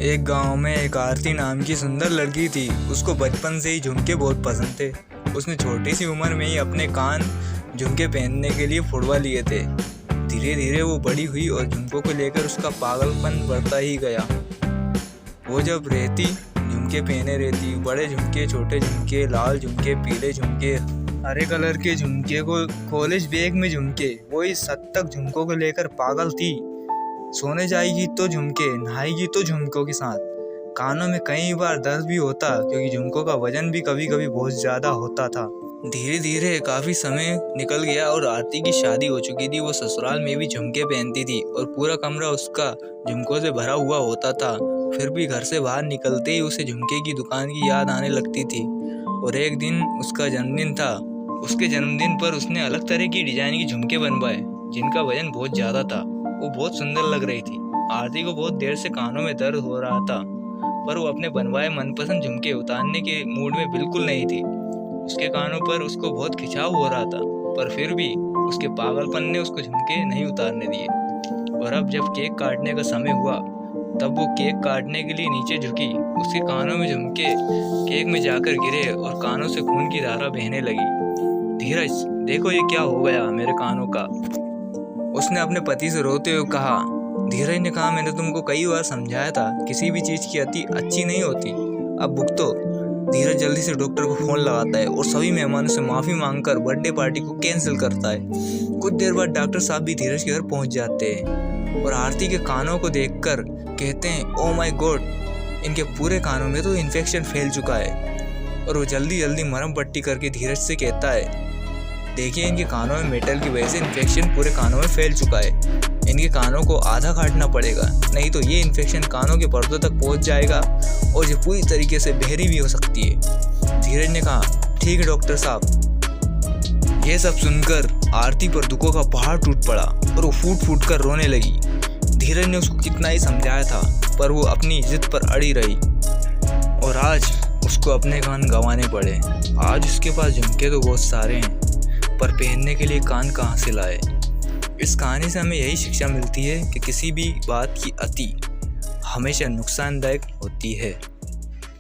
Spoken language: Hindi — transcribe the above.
एक गांव में एक आरती नाम की सुंदर लड़की थी। उसको बचपन से ही झुमके बहुत पसंद थे। उसने छोटी सी उम्र में ही अपने कान झुमके पहनने के लिए फुड़वा लिए थे। धीरे धीरे वो बड़ी हुई और झुमकों को लेकर उसका पागलपन बढ़ता ही गया। वो जब रहती झुमके पहने रहती, बड़े झुमके, छोटे झुमके, लाल झुमके, पीले झुमके, हरे कलर के झुमके, को कॉलेज बैग में झुमके। वो इस हद तक झुमकों को लेकर पागल थी। सोने जाएगी तो झुमके, नहाएगी तो झुमकों के साथ। कानों में कई बार दर्द भी होता क्योंकि झुमकों का वजन भी कभी कभी बहुत ज्यादा होता था। धीरे धीरे काफी समय निकल गया और आरती की शादी हो चुकी थी। वो ससुराल में भी झुमके पहनती थी और पूरा कमरा उसका झुमकों से भरा हुआ होता था। फिर भी घर से बाहर निकलते ही उसे झुमके की दुकान की याद आने लगती थी। और एक दिन उसका जन्मदिन था। उसके जन्मदिन पर उसने अलग तरह की डिजाइन की झुमके बनवाए जिनका वजन बहुत ज्यादा था। वो बहुत सुंदर लग रही थी। आरती को बहुत देर से कानों में दर्द हो रहा था, पर वो अपने बनवाए मनपसंद झुमके उतारने के मूड में बिल्कुल नहीं थी। उसके कानों पर उसको बहुत खिंचाव हो रहा था, पर फिर भी उसके पागलपन ने उसको झुमके नहीं उतारने दिए। और अब जब केक काटने का समय हुआ, तब वो केक काटने के लिए नीचे झुकी। उसके कानों में झुमके केक में जाकर गिरे और कानों से खून की धारा बहने लगी। धीरज, देखो ये क्या हो गया मेरे कानों का, उसने अपने पति से रोते हुए कहा। धीरज ने कहा, मैंने तुमको कई बार समझाया था, किसी भी चीज की अति अच्छी नहीं होती, अब भुगतो। धीरज जल्दी से डॉक्टर को फोन लगाता है और सभी मेहमानों से माफी मांगकर बर्थडे पार्टी को कैंसिल करता है। कुछ देर बाद डॉक्टर साहब भी धीरज के घर पहुंच जाते हैं और आरती के कानों को देखकर कहते हैं, ओ माय गॉड, इनके पूरे कानों में तो इन्फेक्शन फैल चुका है। और वो जल्दी जल्दी मरहम पट्टी करके धीरज से कहता है, देखिए इनके कानों में मेटल की वजह से इन्फेक्शन पूरे कानों में फैल चुका है। इनके कानों को आधा काटना पड़ेगा, नहीं तो ये इन्फेक्शन कानों के पर्दों तक पहुंच जाएगा और ये पूरी तरीके से बहरी भी हो सकती है। धीरज ने कहा, ठीक है डॉक्टर साहब। ये सब सुनकर आरती पर दुखों का पहाड़ टूट पड़ा और वो फूट फूट कर रोने लगी। धीरज ने उसको कितना ही समझाया था, पर वो अपनी जिद पर अड़ी रही और आज उसको अपने कान गंवाने पड़े। आज उसके पास झुमके तो बहुत सारे हैं, पर पहनने के लिए कान कहाँ से लाए। इस कहानी से हमें यही शिक्षा मिलती है कि किसी भी बात की अति हमेशा नुकसानदायक होती है।